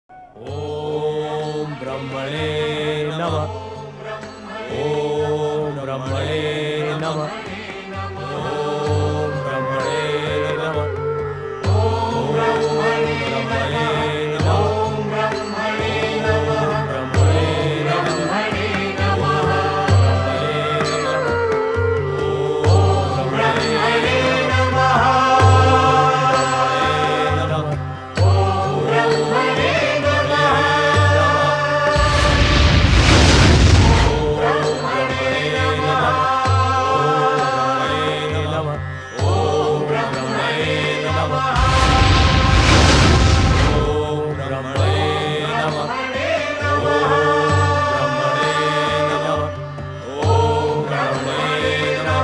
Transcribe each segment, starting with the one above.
ओम ब्रह्मणे नमः। ओम ब्रह्मणे नमः। ओम ब्रह्मणे नमः। ओम ब्रह्मणे नमः। ओम ब्रह्मणे नमः। ब्रह्मणे नमः। ओम ब्रह्मणे नमः।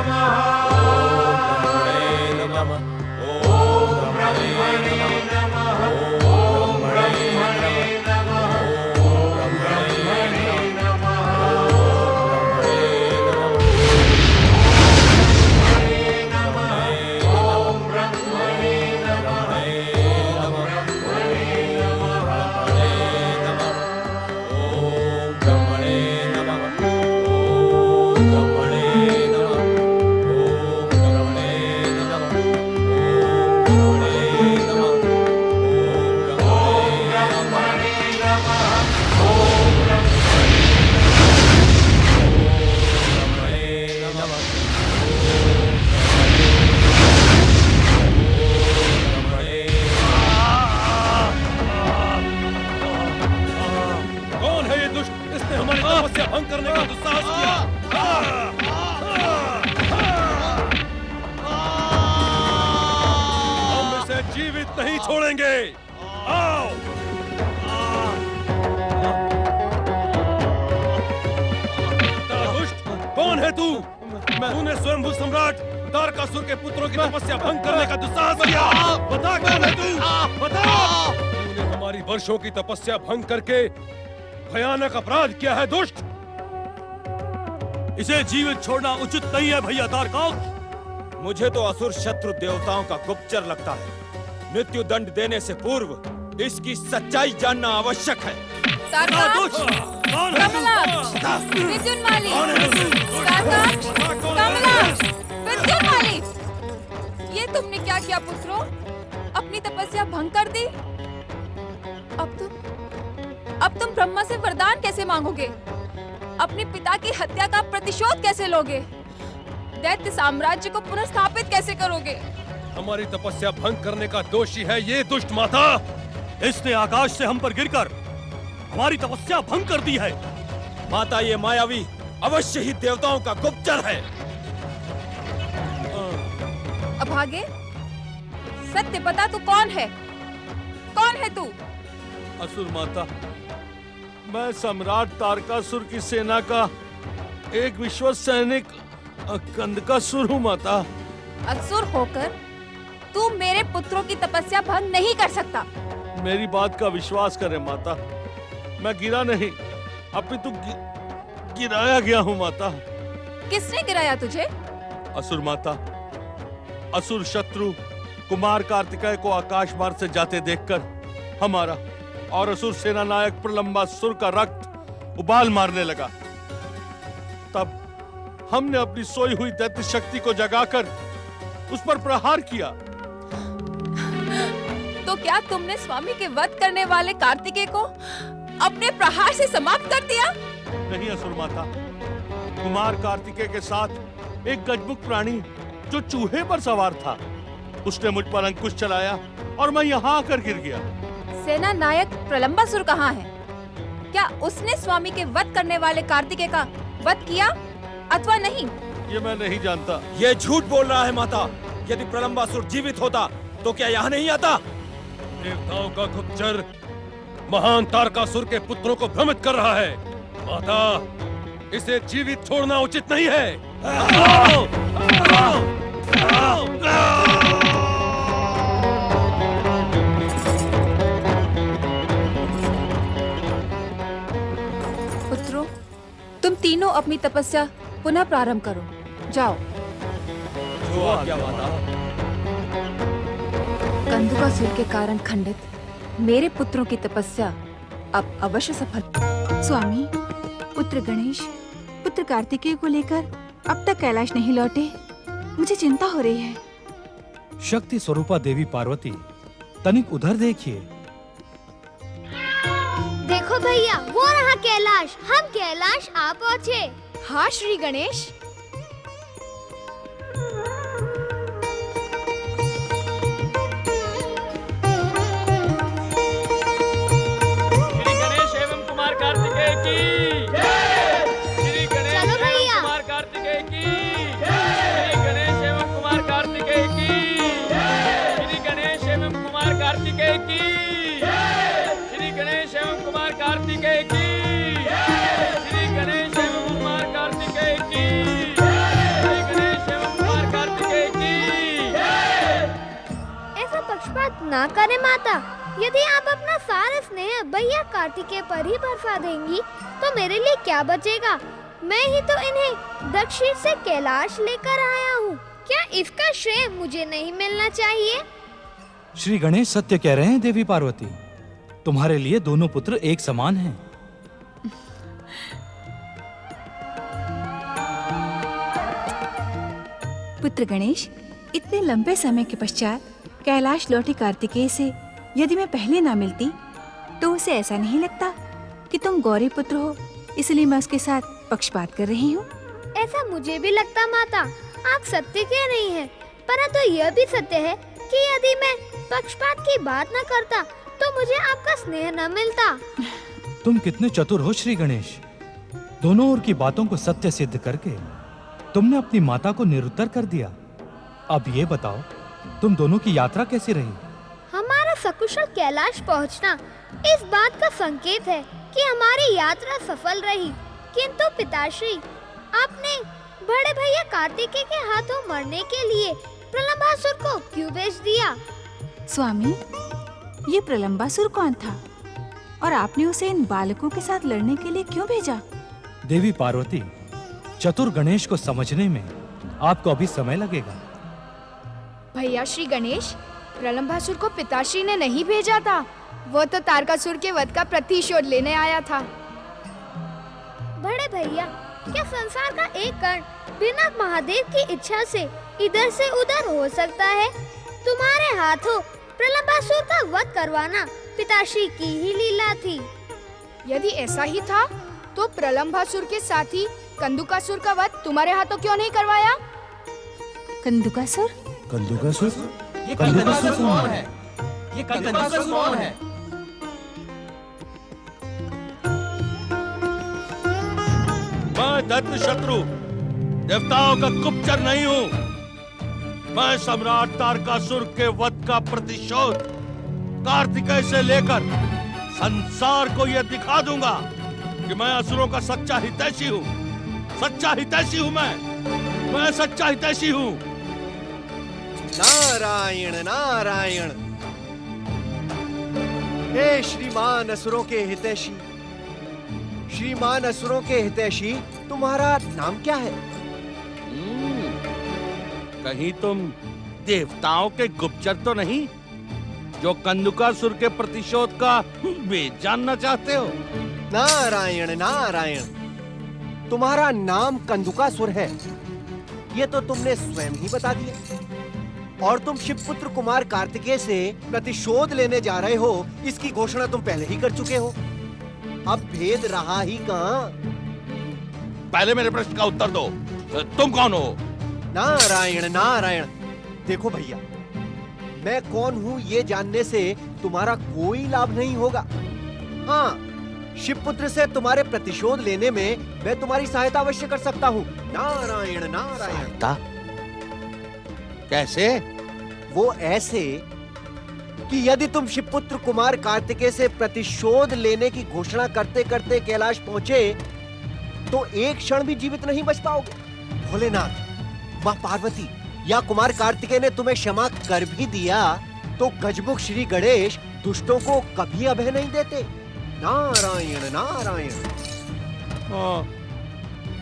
भंग करने का दुस्साहस किया। हम इसे जीवित नहीं छोड़ेंगे। आओ। दुष्ट, कौन है तू? तूने स्वयंभू सम्राट तारकासुर के पुत्रों की तपस्या भंग करने का दुस्साहस किया। बता कौन है तू? बता। तूने हमारी वर्षों की तपस्या भंग करके भयानक अपराध किया है दुष्ट। इसे जीवित छोड़ना उचित नहीं है भैया तारकासुर। मुझे तो असुर शत्रु देवताओं का गुप्तचर लगता है। मृत्यु दंड देने से पूर्व इसकी सच्चाई जानना आवश्यक है। ये तुमने क्या किया पुत्रों? अपनी तपस्या भंग कर दी। अब तुम ब्रह्मा से वरदान कैसे मांगोगे? अपने पिता की हत्या का प्रतिशोध कैसे लोगे? दैत्य साम्राज्य को पुनर्स्थापित कैसे करोगे? हमारी तपस्या भंग करने का दोषी है ये दुष्ट माता। इसने आकाश से हम पर गिरकर हमारी तपस्या भंग कर दी है। माता, ये मायावी अवश्य ही देवताओं का गुप्तचर है। अभागे, सत्य बता, तू कौन है? कौन है तू? असुर माता, मैं सम्राट तारकासुर की सेना का एक विश्वस्त सैनिक कंदकासुर हूँ माता। असुर होकर तू मेरे पुत्रों की तपस्या भंग नहीं कर सकता। मेरी बात का विश्वास करें माता, मैं गिरा नहीं, अपितु गिराया गया हूँ माता। किसने गिराया तुझे? असुर माता, असुर शत्रु कुमार कार्तिकेय को आकाश मार्ग से जाते देखकर हमारा और असुर सेना नायक प्रलंबासुर का रक्त उबाल मारने लगा। तब हमने अपनी सोई हुई दैत्य शक्ति को जगाकर उस पर प्रहार किया। तो क्या तुमने स्वामी के वध करने वाले कार्तिकेय को अपने प्रहार से समाप्त कर दिया? नहीं असुर माता, कुमार कार्तिकेय के साथ एक गजमुख प्राणी जो चूहे पर सवार था, उसने मुझ पर अंकुश चलाया और मैं यहाँ आकर गिर गया। सेना नायक प्रलंबासुर कहाँ है? क्या उसने स्वामी के वध करने वाले कार्तिकेय का वध किया अथवा नहीं? ये मैं नहीं जानता। ये झूठ बोल रहा है माता। यदि प्रलंबासुर जीवित होता तो क्या यहाँ नहीं आता? देवताओं का गुप्तचर महान तारकासुर के पुत्रों को भ्रमित कर रहा है। माता, इसे जीवित छोड़ना उचित नहीं है। पुत्रों, तुम तीनों अपनी तपस्या पुनः प्रारंभ करो। जाओ। जो आज्ञा माता। कंदकासुर के कारण खंडित मेरे पुत्रों की तपस्या अब अवश्य सफल। स्वामी, पुत्र गणेश, पुत्र कार्तिकेय को लेकर अब तक कैलाश नहीं लौटे। मुझे चिंता हो रही है। शक्ति स्वरूपा देवी पार्वती, तनिक उधर देखिए। देखो भैया, वो रहा कैलाश। हम कैलाश आ पहुँचे। हाँ श्री गणेश। श्री गणेश एवं कुमार कार्तिकेय की जय। श्री गणेश चलो एवं भैया। कुमार कार्तिकेय की जय। श्री गणेश एवं कुमार कार्तिकेय की जय। श्री गणेश एवं कुमार कार्तिकेय की जय। श्री गणेश एवं कुमार कार्तिकेय की जय। श्री गणेश एवं कुमार कार्तिकेय की जय। श्री गणेश एवं कुमार कार्तिकेय की जय। ऐसा पक्षपात ना करे माता। यदि आप अपना सारा स्नेह भैया कार्तिकेय पर ही बरसा देंगी तो मेरे लिए क्या बचेगा। मैं ही तो इन्हें दक्षिण से कैलाश लेकर आया हूँ। क्या इसका श्रेय मुझे नहीं मिलना चाहिए? श्री गणेश सत्य कह रहे हैं देवी पार्वती, तुम्हारे लिए दोनों पुत्र एक समान हैं। पुत्र गणेश, इतने लंबे समय के पश्चात कैलाश लौटी कार्तिकेय से यदि मैं पहले ना मिलती तो उसे ऐसा नहीं लगता कि तुम गौरी पुत्र हो, इसलिए मैं उसके साथ पक्षपात कर रही हूँ। ऐसा मुझे भी लगता माता। आप सत्य कह रही हैं, परंतु यह भी सत्य है कि यदि मैं पक्षपात की बात न करता तो मुझे आपका स्नेह न मिलता। तुम कितने चतुर हो श्री गणेश। दोनों ओर की बातों को सत्य सिद्ध करके तुमने अपनी माता को निरुत्तर कर दिया। अब ये बताओ, तुम दोनों की यात्रा कैसी रही? हमारा सकुशल कैलाश पहुंचना इस बात का संकेत है कि हमारी यात्रा सफल रही। किंतु पिताश्री, आपने बड़े भैया कार्तिकेय के हाथों मरने के लिए प्रलंबासुर को क्यों भेज दिया? स्वामी, ये प्रलंबासुर कौन था और आपने उसे इन बालकों के साथ लड़ने के लिए क्यों भेजा? देवी पार्वती, चतुर गणेश को समझने में आपको अभी समय लगेगा। भैया श्री गणेश, प्रलंबासुर को पिताश्री ने नहीं भेजा था। वो तो तारकासुर के वध का प्रतिशोध लेने आया था। बड़े भैया, क्या संसार का एक कण बिना महादेव की इच्छा से इधर से उधर हो सकता है? तुम्हारे हाथों प्रलंबासुर का वध करवाना पिताश्री की ही लीला थी। यदि ऐसा ही था तो प्रलंबासुर के साथी कंदुकासुर का वध तुम्हारे हाथों क्यों नहीं करवाया? कंदुकासुर? कंदुकासुर? ये कंदुकासुर कौन है? ये कंदुकासुर कौन है? मैं दैत्य शत्रु देवताओं का गुप्तचर नहीं हूँ। मैं सम्राट तारकासुर के वध का प्रतिशोध कार्तिकेय से लेकर संसार को यह दिखा दूंगा कि मैं असुरों का सच्चा हितैषी हूँ। सच्चा हितैषी हूँ मैं सच्चा हितैषी हूँ। नारायण नारायण। हे श्रीमान असुरों के हितैषी, श्रीमान असुरों के हितैषी, तुम्हारा नाम क्या है? कहीं तुम देवताओं के गुप्तचर तो नहीं जो कंदुकासुर के प्रतिशोध का वेद जानना चाहते हो? नारायण नारायण, तुम्हारा नाम कंदुकासुर है, ये तो तुमने स्वयं ही बता दिया। और तुम शिवपुत्र कुमार कार्तिकेय से प्रतिशोध लेने जा रहे हो, इसकी घोषणा तुम पहले ही कर चुके हो। अब भेद रहा ही कहाँ? पहले मेरे प्रश्न का उत्तर दो, तुम कौन हो? नारायण नारायण, देखो भैया, मैं कौन हूँ ये जानने से तुम्हारा कोई लाभ नहीं होगा। हाँ, शिवपुत्र से तुम्हारे प्रतिशोध लेने में मैं तुम्हारी सहायता अवश्य कर सकता हूँ। नारायण नारायण। कैसे? वो ऐसे कि यदि तुम शिवपुत्र कुमार कार्तिकेय से प्रतिशोध लेने की घोषणा करते करते कैलाश पहुंचे तो एक क्षण भी जीवित नहीं बच पाओगे। भोलेनाथ, माँ पार्वती या कुमार कार्तिकेय ने तुम्हें क्षमा कर भी दिया तो गजमुख श्री गणेश दुष्टों को कभी अभय नहीं देते। नारायण नारायण।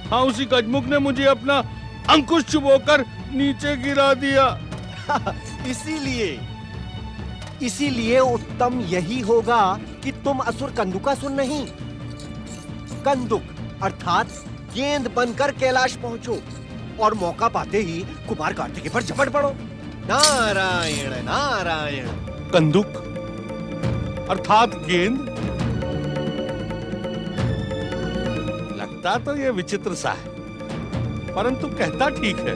हाँ, उसी गजमुख ने मुझे अपना अंकुश चुबोकर नीचे गिरा दिया। इसीलिए इसीलिए उत्तम यही होगा कि तुम असुर कंदुकासुर नहीं, कंदुक अर्थात गेंद बनकर कैलाश पहुंचो और मौका पाते ही कुमार कार्तिकेय पर झपट पड़ो। नारायण नारायण। कंदुक अर्थात गेंद? लगता तो ये विचित्र सा है, परंतु कहता ठीक है।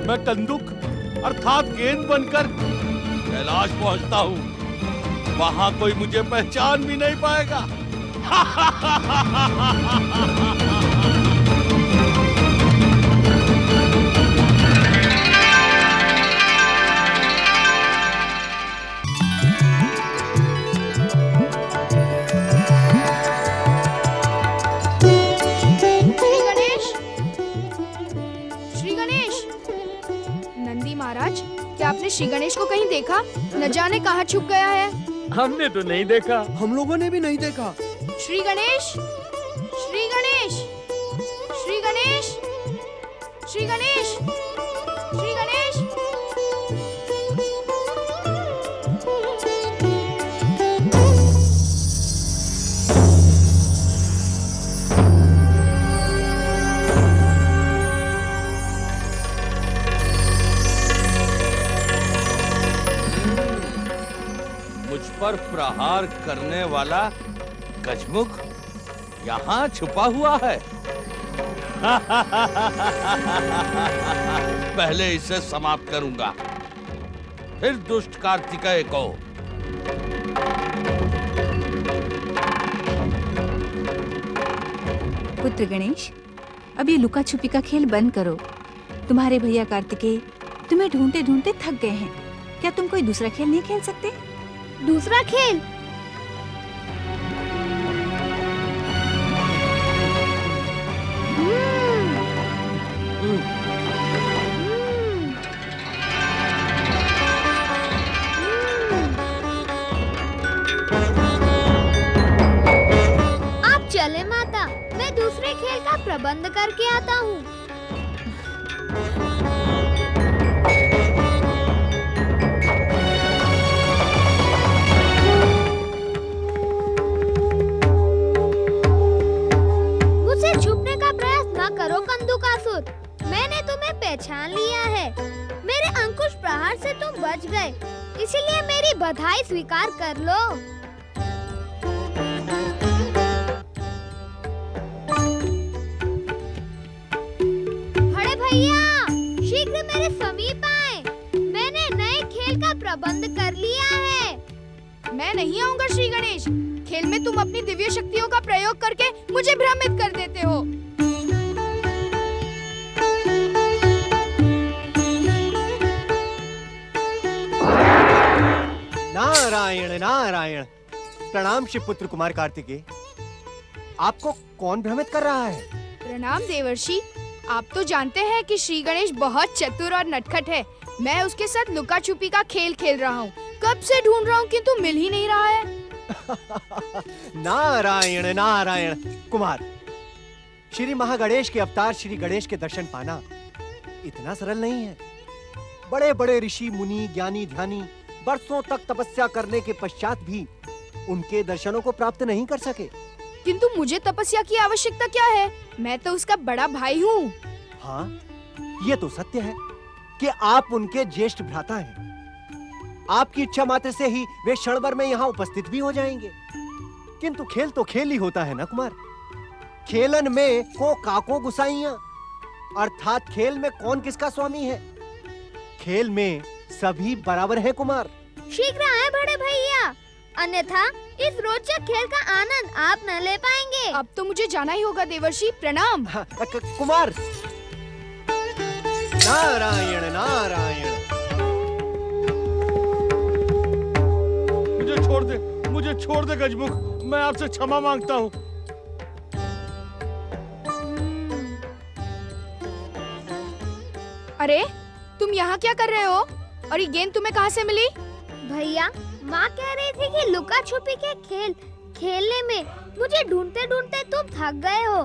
मैं कंदुक अर्थात गेंद बनकर कैलाश पहुंचता हूं, वहां कोई मुझे पहचान भी नहीं पाएगा। श्री गणेश, नंदी महाराज, क्या आपने श्री गणेश को कहीं देखा? न जाने कहाँ छुप गया है। हमने तो नहीं देखा। हम लोगों ने भी नहीं देखा। श्री गणेश, श्री गणेश, श्री गणेश, श्री गणेश, श्री गणेश। मुझ पर प्रहार करने वाला गजमुख यहाँ छुपा हुआ है। पहले इसे समाप्त करूंगा, फिर दुष्ट कार्तिकेय को। पुत्र गणेश, अब ये लुका छुपी का खेल बंद करो। तुम्हारे भैया कार्तिकेय तुम्हें ढूंढते ढूंढते थक गए हैं। क्या तुम कोई दूसरा खेल नहीं खेल सकते? दूसरा खेल? आप चले माता, मैं दूसरे खेल का प्रबंध करके आता हूँ। मुझसे छुपने का प्रयास न करो कंदुकासुर, मैंने तुम्हें पहचान लिया है। मेरे अंकुश प्रहार से तुम बच गए, इसीलिए मेरी बधाई स्वीकार कर लो। बड़े भैया, शीघ्र मेरे समीप आए। मैंने नए खेल का प्रबंध कर लिया है। मैं नहीं आऊंगा श्री गणेश। खेल में तुम अपनी दिव्य शक्तियों का प्रयोग करके मुझे भ्रमित कर देते हो। नारायण नारायण। प्रणाम शिवपुत्र कुमार कार्तिकेय। आपको कौन भ्रमित कर रहा है? प्रणाम देवर्षि। आप तो जानते हैं कि श्री गणेश बहुत चतुर और नटखट है। मैं उसके साथ लुका छुपी का खेल खेल रहा हूँ। कब से ढूंढ रहा हूँ किंतु मिल ही नहीं रहा है। नारायण नारायण। कुमार, श्री महागणेश के अवतार श्री गणेश के दर्शन पाना इतना सरल नहीं है। बड़े बड़े ऋषि मुनि ज्ञानी ध्यानी वर्षों तक तपस्या करने के पश्चात भी उनके दर्शनों को प्राप्त नहीं कर सके। किंतु मुझे तपस्या की आवश्यकता क्या है? मैं तो उसका बड़ा भाई हूँ। हाँ, ये तो सत्य है कि आप उनके ज्येष्ठ भ्राता हैं। आपकी इच्छा मात्र से ही वे क्षण भर में यहाँ उपस्थित भी हो जाएंगे। किंतु खेल तो खेल ही होता है ना कुमार। खेलन में को काको गुसाइयां, अर्थात खेल में कौन किसका स्वामी है। खेल में सभी बराबर है कुमार। शीघ्र आए बड़े भैया, अन्यथा इस रोचक खेल का आनंद आप न ले पाएंगे। अब तो मुझे जाना ही होगा देवर्षि। प्रणाम। कुमार। नारायण नारायण। मुझे छोड़ दे गजमुख, मैं आपसे क्षमा मांगता हूँ। अरे तुम यहाँ क्या कर रहे हो? और ये गेंद तुम्हें कहाँ से मिली? भैया, माँ कह रही थी कि लुका छुपी के खेल खेलने में मुझे ढूंढते ढूंढते तुम थक गए हो।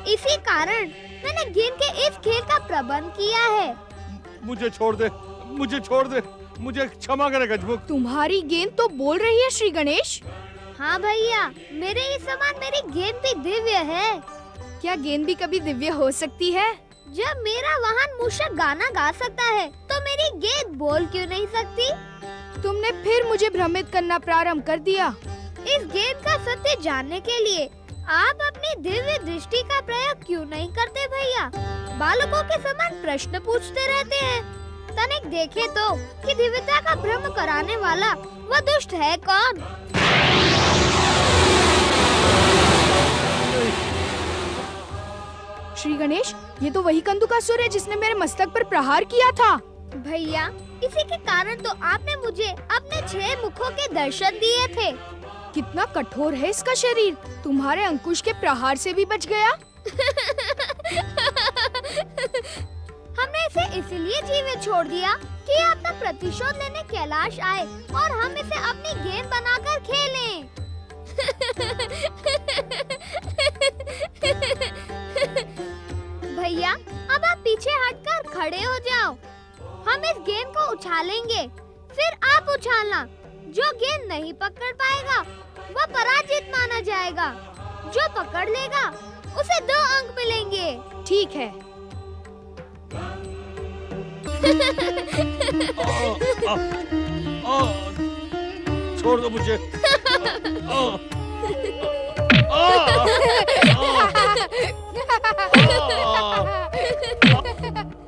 इसी कारण मैंने गेंद के इस खेल का प्रबंध किया है। मुझे छोड़ दे, मुझे छोड़ दे। मुझे क्षमा करें गजमुख। तुम्हारी गेंद तो बोल रही है श्री गणेश। हाँ भैया, मेरे ही समान मेरी गेंद भी दिव्य है। क्या गेंद भी कभी दिव्य हो सकती है? जब मेरा वाहन मूषक गाना गा सकता है तो मेरी गेंद बोल क्यों नहीं सकती? तुमने फिर मुझे भ्रमित करना प्रारंभ कर दिया। इस गेंद का सत्य जानने के लिए आप अपनी दिव्य दृष्टि का प्रयोग क्यों नहीं करते भैया? बालकों के समान प्रश्न पूछते रहते हैं। तनिक देखे तो कि दिव्यता का भ्रम कराने वाला वह दुष्ट है कौन? श्री गणेश, ये तो वही कंदुकासुर है जिसने मेरे मस्तक पर प्रहार किया था। भैया, इसी के कारण तो आपने मुझे अपने 6 मुखों के दर्शन दिए थे। कितना कठोर है इसका शरीर, तुम्हारे अंकुश के प्रहार से भी बच गया। हमने इसे इसीलिए जीवित छोड़ दिया कि अपना प्रतिशोध लेने कैलाश आए और हम इसे अपनी गेंद बनाकर खेलें। भैया, अब आप पीछे हटकर खड़े हो जाओ। हम इस गेंद को उछालेंगे, फिर आप उछालना। जो गेंद नहीं पकड़ पाएगा वह पराजित माना जाएगा। जो पकड़ लेगा उसे 2 अंक मिलेंगे। ठीक है। छोड़ दो मुझे।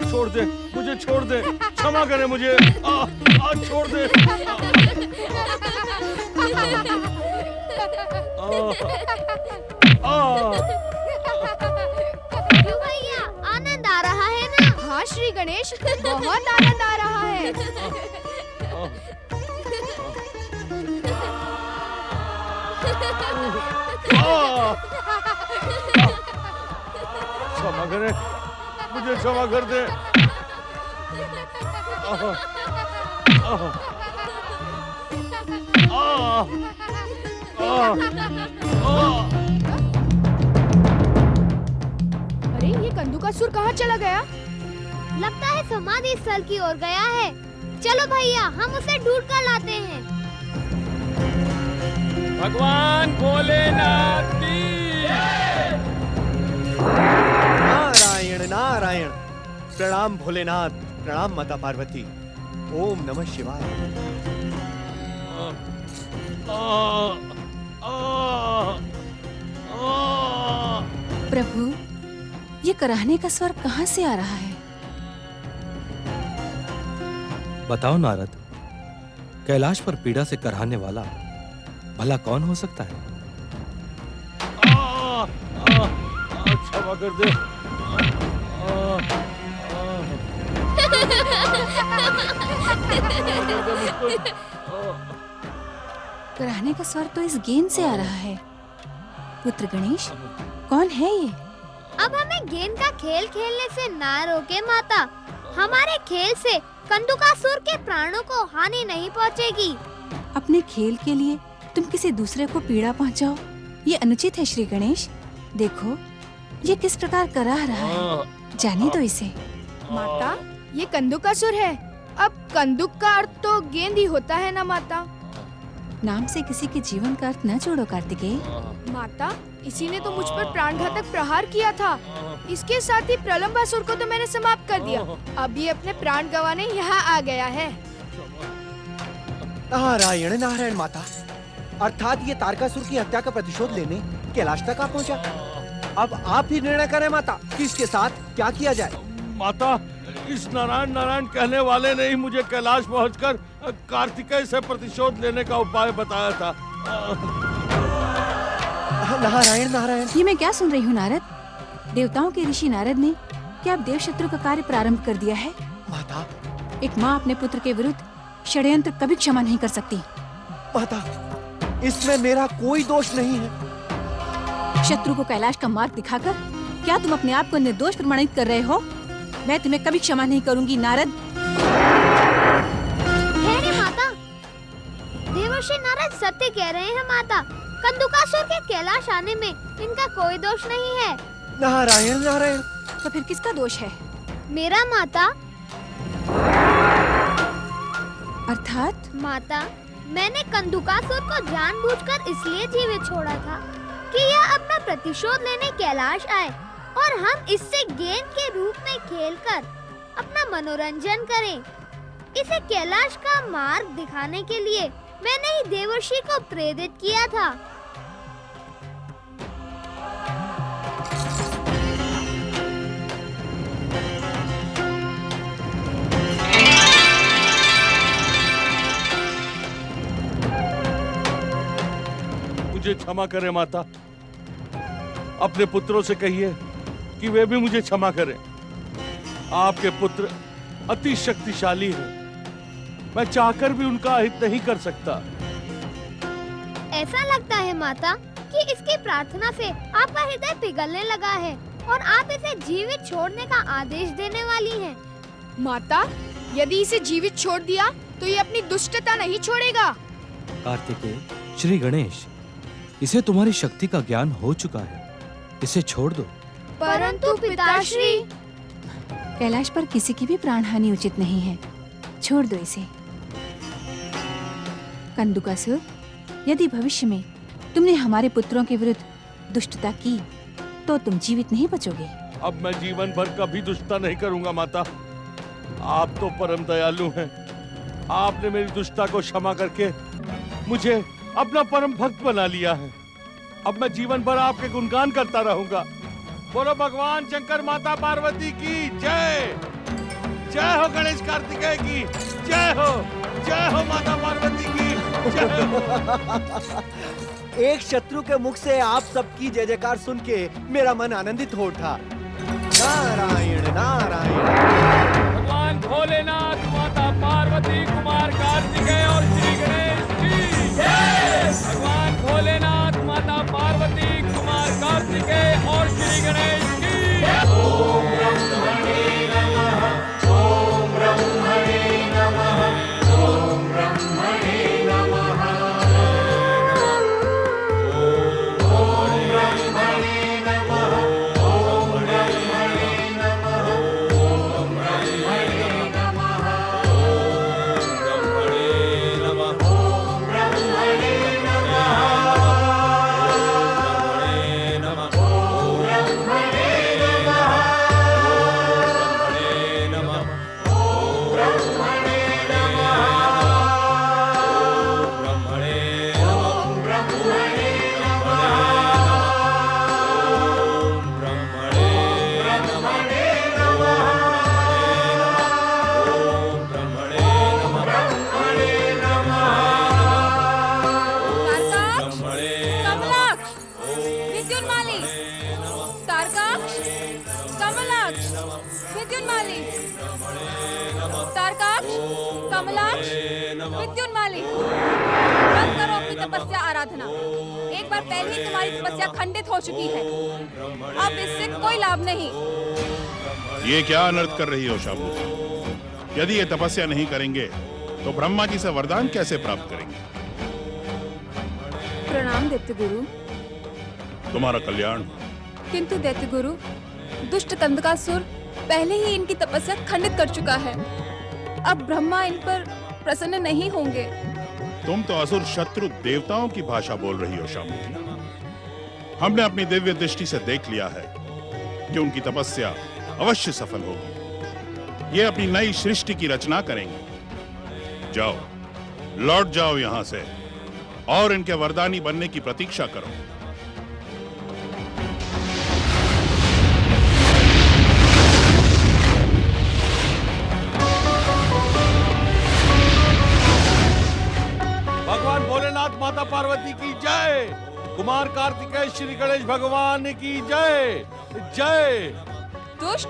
छोड़ दे मुझे, छोड़ दे, क्षमा करे मुझे। छोड़ दे। क्यों भैया, आनंद आ रहा है ना? हाँ श्री गणेश, बहुत आनंद आ रहा है। क्षमा करे मुझे, क्षमा कर दे। अरे ये कंदुकासुर कहाँ चला गया? लगता है समाधि स्थल की ओर गया है। चलो भैया, हम उसे ढूंढ कर लाते हैं। भगवान भोलेनाथ की नारायण नारायण। प्रणाम भोलेनाथ, प्रणाम माता पार्वती। ओम नमः शिवाय। प्रभु, ये कराहने का स्वर कहाँ से आ रहा है? बताओ नारद, कैलाश पर पीड़ा से कराहने वाला भला कौन हो सकता है? क्षमा कर दे। कराहने का स्वर तो इस गेंद से आ रहा है। पुत्र गणेश, कौन है ये? अब हमें गेंद का खेल खेलने से ना रोके माता। हमारे खेल से कंदुकासुर के प्राणों को हानि नहीं पहुंचेगी। अपने खेल के लिए तुम किसी दूसरे को पीड़ा पहुंचाओ, ये अनुचित है श्री गणेश। देखो ये किस प्रकार कराह रहा है, जाने दो इसे। माता, ये कंदुकासुर है। अब कंदुक का अर्थ तो गेंद ही होता है ना माता? नाम से किसी के जीवन का अर्थ न जोड़ो कार्तिकेय। माता, इसी ने तो मुझ पर प्राणघातक प्रहार किया था। इसके साथ ही प्रलंबासुर को तो मैंने समाप्त कर दिया। अब ये अपने प्राण गंवाने यहाँ आ गया है। नारायण नारायण माता, अर्थात ये तारकासुर की हत्या का प्रतिशोध लेने कैलाश तक आ पहुंचा। अब आप ही निर्णय करें माता कि इसके साथ क्या किया जाए। माता, इस नारायण नारायण कहने वाले ने ही मुझे कैलाश पहुंचकर कार्तिकेय से प्रतिशोध लेने का उपाय बताया था। नारायण नारायण। ये मैं क्या सुन रही हूँ नारद? देवताओं के ऋषि नारद ने क्या अब देवशत्रु का कार्य प्रारंभ कर दिया है? माता, एक माँ अपने पुत्र के विरुद्ध षड्यंत्र कभी क्षमा नहीं कर सकती। माता, इसमें मेरा कोई दोष नहीं है। शत्रु को कैलाश का मार्ग दिखाकर क्या तुम अपने आप को निर्दोष प्रमाणित कर रहे हो? मैं तुम्हें कभी क्षमा नहीं करूंगी नारद। ठहरे माता, देवर्षि नारद सत्य कह रहे हैं माता। कंदुकासुर के कैलाश आने में इनका कोई दोष नहीं है। नारायण नारायण। तो फिर किसका दोष है? मेरा माता। अर्थात? माता, मैंने कंदुकासुर को जानबूझकर इसलिए जीवित छोड़ा था कि यह अपना प्रतिशोध लेने कैलाश आए और हम इससे गेंद के रूप में खेलकर अपना मनोरंजन करें। इसे कैलाश का मार्ग दिखाने के लिए मैंने ही देवर्षि को प्रेरित किया था। मुझे क्षमा करें माता। अपने पुत्रों से कहिए कि वे भी मुझे क्षमा करें। आपके पुत्र अति शक्तिशाली हैं। मैं चाहकर भी उनका हित नहीं कर सकता। ऐसा लगता है माता कि इसकी प्रार्थना से आपका हृदय पिघलने लगा है और आप इसे जीवित छोड़ने का आदेश देने वाली हैं। माता, यदि इसे जीवित छोड़ दिया तो ये अपनी दुष्टता नहीं छोड़ेगा। कार्तिकेय, श्री गणेश, इसे तुम्हारी शक्ति का ज्ञान हो चुका है, इसे छोड़ दो। परंतु पिताश्री, कैलाश पर किसी की भी प्राण हानि उचित नहीं है, छोड़ दो इसे। कंदुकासुर, यदि भविष्य में तुमने हमारे पुत्रों के विरुद्ध दुष्टता की तो तुम जीवित नहीं बचोगे। अब मैं जीवन भर कभी दुष्टता नहीं करूंगा माता। आप तो परम दयालु हैं। आपने मेरी दुष्टता को क्षमा करके मुझे अपना परम भक्त बना लिया है। अब मैं जीवन भर आपके गुणगान करता रहूंगा। बोलो भगवान शंकर माता पार्वती की जय। जय हो गणेश कार्तिकेय की जय हो। जय हो माता पार्वती की जय हो। एक शत्रु के मुख से आप सबकी जय जयकार सुन के मेरा मन आनंदित हो उठा। नारायण नारायण। भगवान भोलेनाथ, माता पार्वती, कुमार कार्तिकेय और श्री गणेश की जय। भगवान भोलेनाथ, माता पार्वती, कुमार कार्तिकेय और श्री गणेश की जय। ओम ब्रह्मणे नमः। ओम ब्रह्मणे नमः। ओम ब्रह्मणे नमः। ओम ब्रह्मणे नमः। ओम ब्रह्मणे नमः। ओम ब्रह्मणे नमः। ओम ब्रह्मणे नमः। ओम ब्रह्मणे विद्युन्माली, बंद करो अपनी तपस्या आराधना। एक बार पहले ही तुम्हारी तपस्या खंडित हो चुकी है, अब इससे कोई लाभ नहीं। ये क्या अनर्थ कर रही हो शाम्भवी? यदि ये तपस्या नहीं करेंगे तो ब्रह्मा जी से वरदान कैसे प्राप्त करेंगे? प्रणाम दैत्य गुरु। तुम्हारा कल्याण। किंतु दैत्य गुरु, दुष्ट कंदकासुर पहले ही इनकी तपस्या खंडित कर चुका है। अब ब्रह्मा इन पर प्रसन्न नहीं होंगे। तुम तो असुर शत्रु देवताओं की भाषा बोल रही हो शाम्भवी। हमने अपनी दिव्य दृष्टि से देख लिया है कि उनकी तपस्या अवश्य सफल होगी। ये अपनी नई सृष्टि की रचना करेंगे। जाओ, लौट जाओ यहां से और इनके वरदानी बनने की प्रतीक्षा करो। भगवान भोलेनाथ, माता पार्वती की जय। कुमार कार्तिकेय श्री गणेश भगवान की जय। जय। दुष्ट,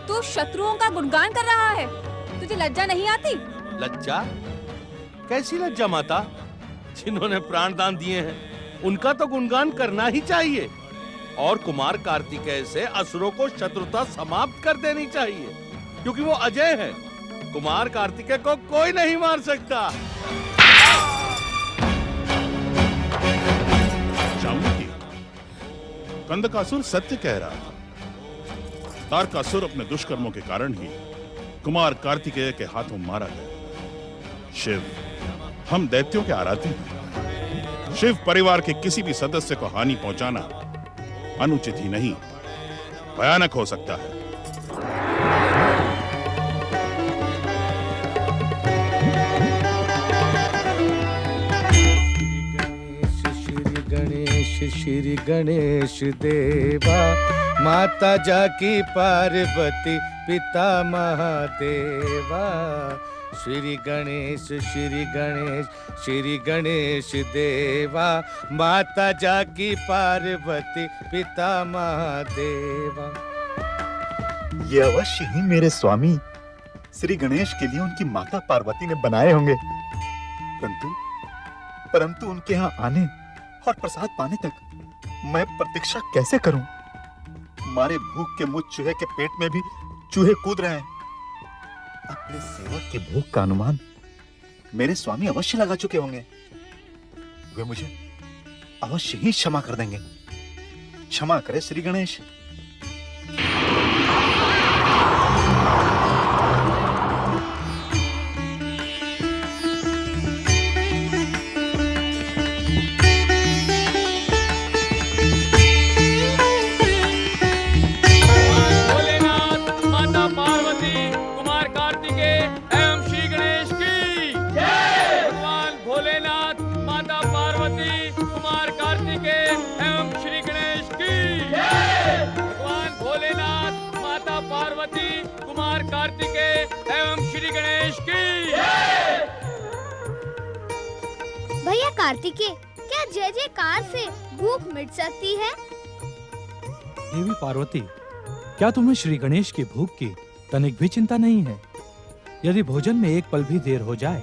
तू शत्रुओं का गुणगान कर रहा है, तुझे लज्जा नहीं आती? लज्जा? कैसी लज्जा माता? जिन्होंने प्राण दान दिए हैं उनका तो गुणगान करना ही चाहिए, और कुमार कार्तिकेय से असुरों को शत्रुता समाप्त कर देनी चाहिए, क्योंकि वो अजय है। कुमार कार्तिकेय को कोई नहीं मार सकता। शाम्भवी, कंदकासुर सत्य कह रहा था। तारकासुर अपने दुष्कर्मों के कारण ही कुमार कार्तिकेय के हाथों मारा गया। शिव, हम दैत्यों के आराध्य हैं। शिव परिवार के किसी भी सदस्य को हानि पहुंचाना अनुचित ही नहीं, भयानक हो सकता है। श्री गणेश देवा, माता जाकी पार्वती, पिता महादेवा। श्री गणेश श्री गणेश देवा, माता जाकी पार्वती, पिता महादेवा। ये अवश्य ही मेरे स्वामी श्री गणेश के लिए उनकी माता पार्वती ने बनाए होंगे, परंतु उनके यहाँ आने और प्रसाद पाने तक मैं प्रतीक्षा कैसे करूं? मारे भूख के मुझ चूहे के पेट में भी चूहे कूद रहे हैं। अपने सेवक की भूख का अनुमान मेरे स्वामी अवश्य लगा चुके होंगे। वे मुझे अवश्य ही क्षमा कर देंगे। क्षमा करे श्री गणेश। भैया कार्तिकेय, क्या जय जयकार से भूख मिट सकती है? देवी पार्वती, क्या तुम्हें श्री गणेश की भूख की तनिक भी चिंता नहीं है? यदि भोजन में एक पल भी देर हो जाए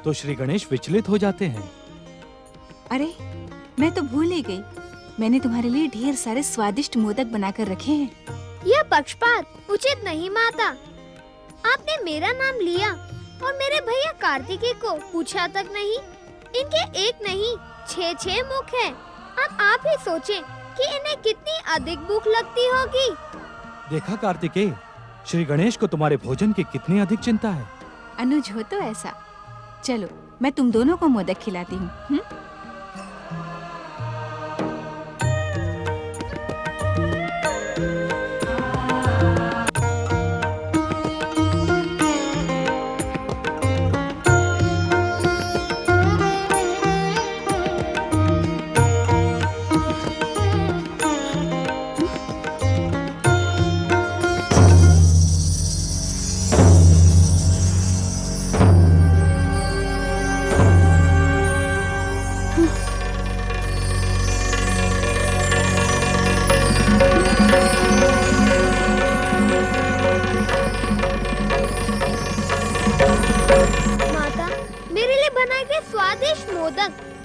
तो श्री गणेश विचलित हो जाते हैं। अरे मैं तो भूल ही गई, मैंने तुम्हारे लिए ढेर सारे स्वादिष्ट मोदक बनाकर रखे हैं। यह पक्षपात उचित नहीं माता। आपने मेरा नाम लिया और मेरे भैया कार्तिकेय को पूछा तक नहीं। इनके एक नहीं 6 मुख हैं। अब आप ही सोचें कि इन्हें कितनी अधिक भूख लगती होगी। देखा कार्तिकेय, श्री गणेश को तुम्हारे भोजन की कितनी अधिक चिंता है। अनुज हो तो ऐसा। चलो मैं तुम दोनों को मोदक खिलाती हूँ।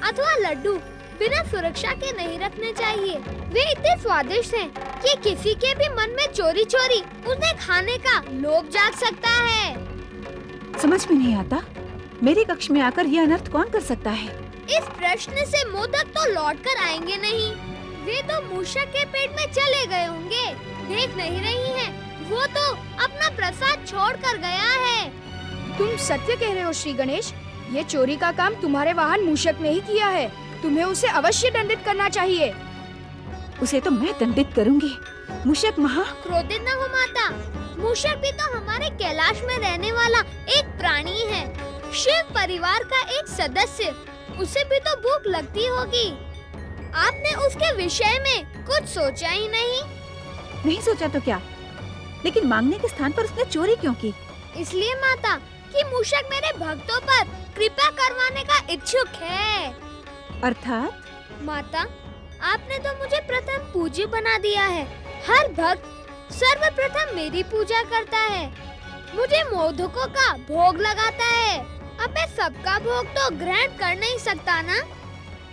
अथवा लड्डू बिना सुरक्षा के नहीं रखने चाहिए। वे इतने स्वादिष्ट हैं कि किसी के भी मन में चोरी चोरी उन्हें खाने का लोभ जाग सकता है। समझ में नहीं आता, मेरे कक्ष में आकर यह अनर्थ कौन कर सकता है? इस प्रश्न से मोदक तो लौट कर आएंगे नहीं। वे तो मूषक के पेट में चले गए होंगे। देख नहीं रही हैं, वो तो अपना प्रसाद छोड़ कर गया है। तुम सत्य कह रहे हो श्री गणेश, ये चोरी का काम तुम्हारे वाहन मूषक ने ही किया है। तुम्हें उसे अवश्य दंडित करना चाहिए। उसे तो मैं दंडित करूंगी। मूषक महा क्रोधित न हो माता। मूषक भी तो हमारे कैलाश में रहने वाला एक प्राणी है, शिव परिवार का एक सदस्य। उसे भी तो भूख लगती होगी। आपने उसके विषय में कुछ सोचा ही नहीं? नहीं सोचा तो क्या, लेकिन मांगने के स्थान पर उसने चोरी क्यों की? इसलिए माता कि मूषक मेरे भक्तों पर कृपा करवाने का इच्छुक है। अर्थात? माता, आपने तो मुझे प्रथम पूज्य बना दिया है। हर भक्त सर्वप्रथम मेरी पूजा करता है, मुझे मोदकों का भोग लगाता है। अब मैं सबका भोग तो ग्रहण कर नहीं सकता ना।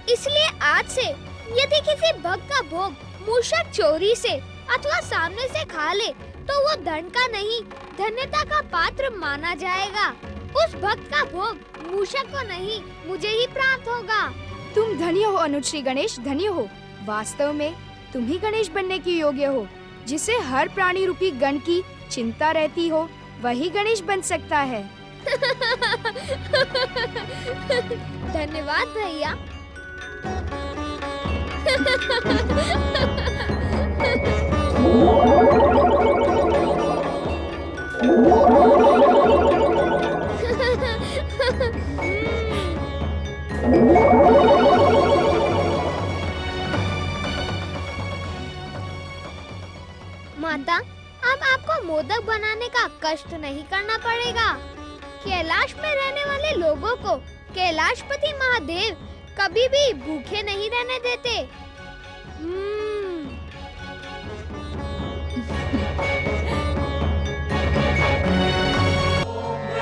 इसलिए आज से यदि किसी भक्त का भोग मूषक चोरी से अथवा सामने से खा ले तो वो धन का नहीं, धन्यता का पात्र माना जाएगा। उस भक्त का भोग मूषक को नहीं, मुझे ही प्राप्त होगा। तुम धन्य हो अनुज श्री गणेश, धन्य हो। वास्तव में तुम ही गणेश बनने की योग्य हो। जिसे हर प्राणी रूपी गण की चिंता रहती हो, वही गणेश बन सकता है। धन्यवाद भैया। माता, अब आपको मोदक बनाने का कष्ट नहीं करना पड़ेगा। कैलाश में रहने वाले लोगों को कैलाशपति महादेव कभी भी भूखे नहीं रहने देते।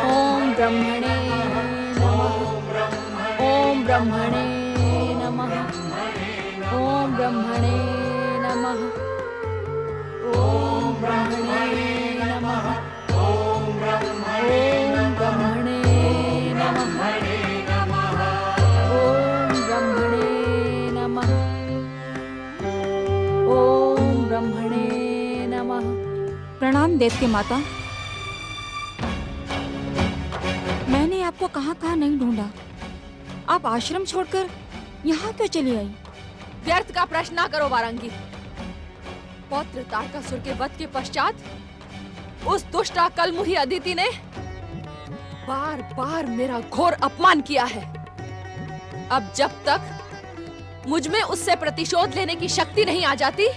ओम ब्रह्मणे नमः। ओम ब्रह्मणे नमः। ओम ब्रह्मणे नमः। ओम ब्रह्मणे नमः। ओम ब्रह्मणे नमः। ओम ब्रह्मणे नमः। ओम ब्रह्मणे नमः। प्रणाम दैत्य माता। मैंने आपको कहाँ कहाँ नहीं ढूंढा। आप आश्रम छोड़कर यहाँ क्यों चली आई? व्यर्थ का प्रश्न ना करो वारंगी। पौत्र तारकासुर के वध के पश्चात उस दुष्ट कलमुही अदिति ने बार बार मेरा घोर अपमान किया है। अब जब तक मुझ में उससे प्रतिशोध लेने की शक्ति नहीं आ जाती,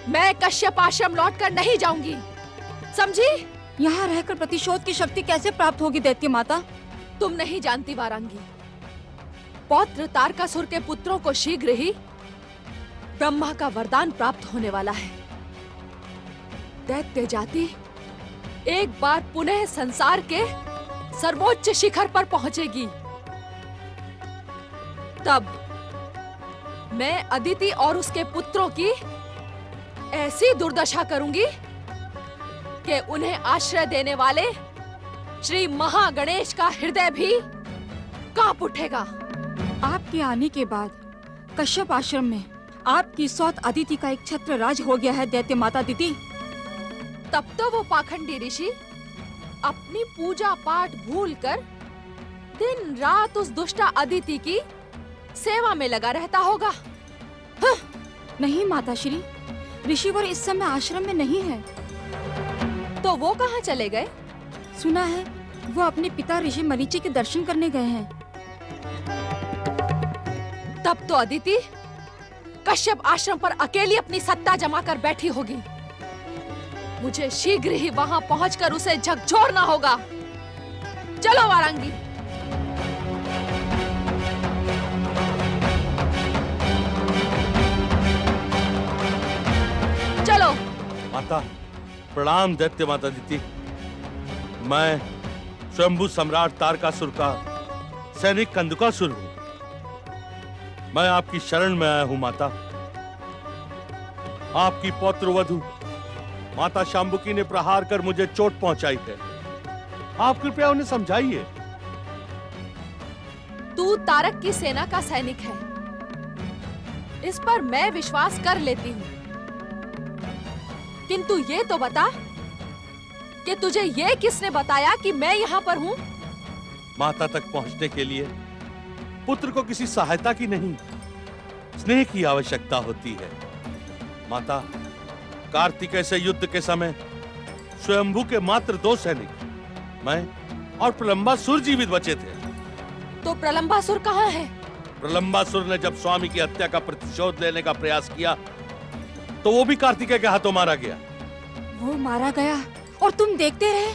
मैं कश्यप आश्रम लौटकर नहीं जाऊंगी, समझी? यहाँ रहकर प्रतिशोध की शक्ति कैसे प्राप्त होगी दैत्य माता? तुम नहीं जानती वारंगी। पौत्र तारकासुर के पुत्रों को शीघ्र ही ब्रह्मा का वरदान प्राप्त होने वाला है। दैत्य जाति एक बार पुनः संसार के सर्वोच्च शिखर पर पहुंचेगी। तब मैं अदिति और उसके पुत्रों की ऐसी दुर्दशा करूंगी कि उन्हें आश्रय देने वाले श्री महागणेश का हृदय भी कांप उठेगा। आपके आने के बाद कश्यप आश्रम में आपकी सौत अदिति का एक छत्र राज हो गया है दैत्य माता दीदी। तब तो वो पाखंडी ऋषि अपनी पूजा पाठ भूलकर दिन रात उस दुष्टा अदिति की सेवा में लगा रहता होगा। नहीं माता श्री, ऋषिवर इस समय आश्रम में नहीं है। तो वो कहाँ चले गए? सुना है वो अपने पिता ऋषि मरीचि के दर्शन करने गए हैं। तब तो अदिति कश्यप आश्रम पर अकेली अपनी सत्ता जमा कर बैठी होगी। मुझे शीघ्र ही वहां पहुंचकर उसे झकझोरना होगा। चलो वारंगी। चलो। माता प्रणाम दैत्य माता दीदी। मैं स्वयंभू सम्राट तारकासुर का सैनिक कंदुकासुर हूँ। मैं आपकी शरण में आया हूँ माता। आपकी पौत्र वधू माता शांबुकी ने प्रहार कर मुझे चोट पहुंचाई है। आप कृपया उन्हें समझाइए। तू तारक की सेना का सैनिक है, इस पर मैं विश्वास कर लेती हूँ, किंतु ये तो बता कि तुझे ये किसने बताया कि मैं यहाँ पर हूँ? माता तक पहुंचने के लिए पुत्र को किसी सहायता की नहीं, स्नेह की आवश्यकता होती है। माता, कार्तिकेय से युद्ध के समय स्वयंभू के मात्र 2 सैनिक, मैं और प्रलंबासुर जीवित बचे थे। तो प्रलंबासुर कहाँ है? प्रलंबासुर ने जब स्वामी की हत्या का प्रतिशोध लेने का प्रयास किया तो वो भी कार्तिकेय के हाथों मारा गया। वो मारा गया और तुम देखते रहे?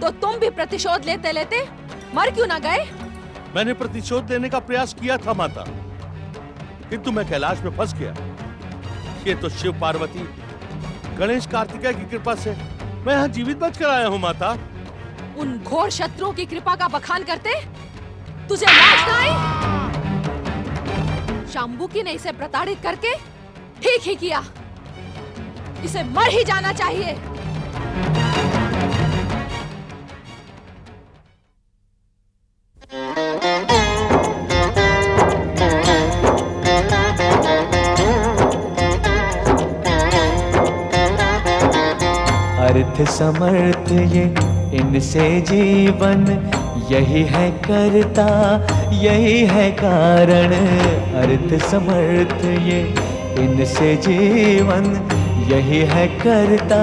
तो तुम भी प्रतिशोध लेते लेते मर क्यों ना गए? मैंने प्रतिशोध लेने का प्रयास किया था माता, किंतु मैं कैलाश में फंस गया। ये तो शिव पार्वती गणेश कार्तिकेय की कृपा से मैं यहाँ जीवित बचकर आया हूँ माता। उन घोर शत्रुओं की कृपा का बखान करते तुझे लाज न आई? शांबुकी ने इसे प्रताड़ित करके ठीक ही किया। इसे मर ही जाना चाहिए। अर्थ समर्थ ये इनसे जीवन यही है करता, यही है कारण, अर्थ समर्थ ये इनसे जीवन यही है करता,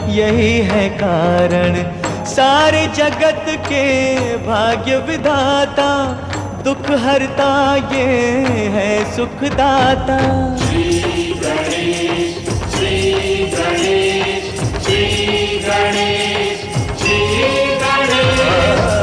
यही है कारण, सारे जगत के भाग्य विधाता, दुख हरता ये है सुखदाता। श्री गणेश, श्री गणेश, श्री गणेश, श्री गणेश।